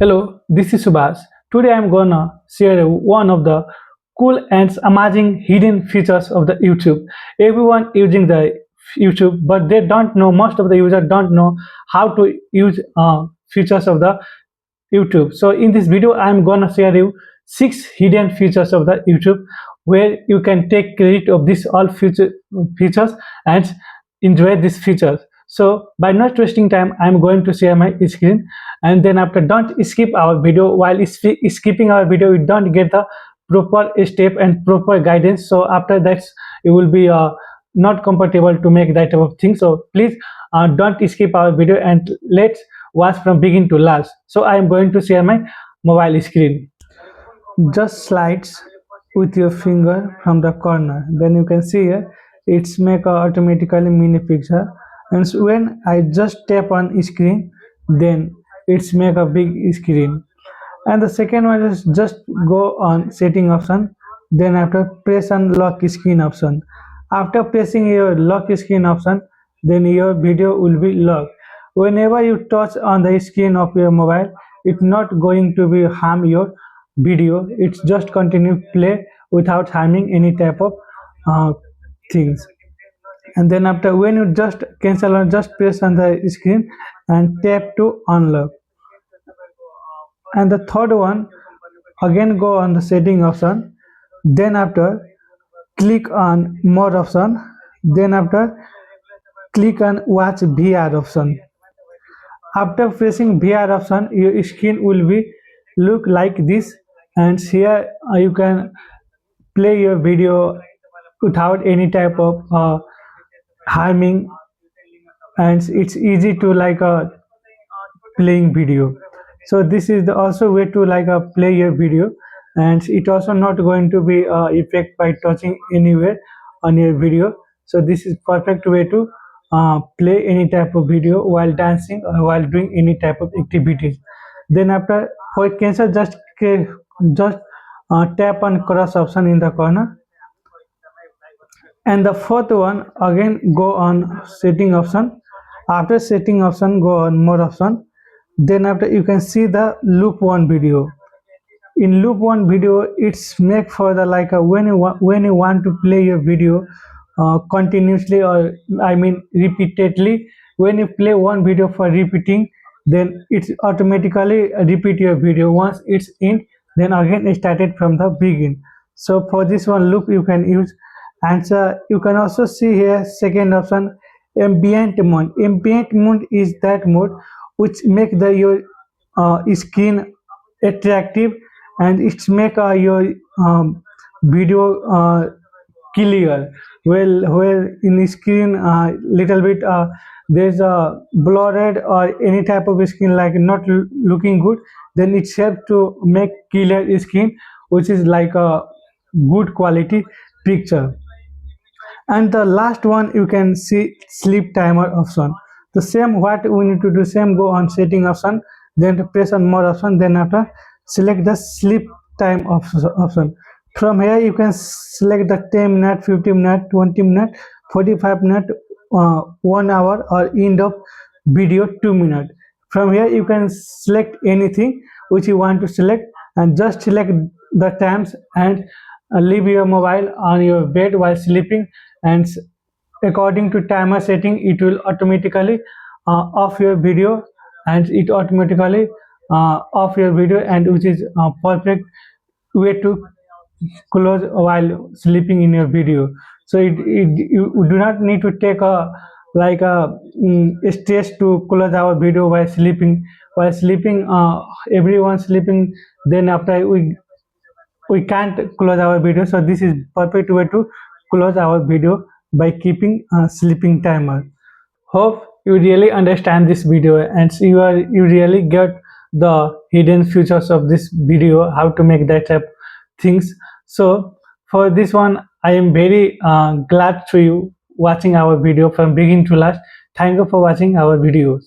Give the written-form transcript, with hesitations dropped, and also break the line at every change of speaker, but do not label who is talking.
Hello, this is Subash. Today I'm gonna share one of the cool and amazing hidden features of the YouTube. Everyone using the YouTube, but they don't know. Most of the users don't know how to use features of the YouTube. So in this video, I'm gonna share you 6 hidden features of the YouTube, where you can take credit of this all features and enjoy these features. So by not wasting time, I'm going to share my screen, and then after, don't skip our video. While skipping our video, you don't get the proper step and proper guidance. So after that, you will be not comfortable to make that type of thing. So please don't skip our video, and let's watch from begin to last. So I am going to share my mobile screen. Just slides with your finger from the corner, then you can see here it's make a automatically mini picture, and so when I just tap on screen, then it's make a big screen. And the second one is just go on setting option, then after press on lock screen option. After pressing your lock screen option, then your video will be locked. Whenever you touch on the screen of your mobile, it's not going to be harm your video. It's just continue play without harming any type of uh, things. And then after, when you just cancel or just press on the screen and tap to unlock. And the third one, again go on the setting option, then after click on more option, then after click on watch VR option. After pressing VR option, your screen will be look like this, and here you can play your video without any type of harming, and it's easy to like playing video. So this is the also way to like play your video, and it also not going to be effect by touching anywhere on your video. So this is perfect way to play any type of video while dancing or while doing any type of activities. Then after, for cancel, just tap on cross option in the corner. And the fourth one, again go on setting option. After setting option, go on more option, then after you can see the loop one video. In loop one video, it's make for the like when you want to play your video continuously, or I mean repeatedly. When you play one video for repeating, then it's automatically repeat your video. Once it's in, then again it started from the begin. So for this one loop you can use. And you can also see here second option, ambient mode. Ambient mode is that mode which make the your skin attractive, and it's make your video clear. Well, where in the screen little bit there's a blurred or any type of skin like not looking good, then it's help to make clear skin, which is like a good quality picture. And the last one, you can see sleep timer option. The same what we need to do, same go on setting option, then to press on more option, then after select the sleep time option. From here you can select the 10 minute, 15 minute, 20 minute, 45 minute, 1 hour, or end of video 2 minutes. From here you can select anything which you want to select, and just select the times, and leave your mobile on your bed while sleeping, and according to timer setting it will automatically off your video, and it automatically off your video, and which is perfect way to close while sleeping in your video. So you do not need to take a like a stress to close our video while sleeping everyone sleeping, then after we can't close our video. So this is perfect way to close our video by keeping a sleeping timer. Hope you really understand this video, and you really get the hidden features of this video, how to make that type things. So for this one, I am very glad to you watching our video from beginning to last. Thank you for watching our videos.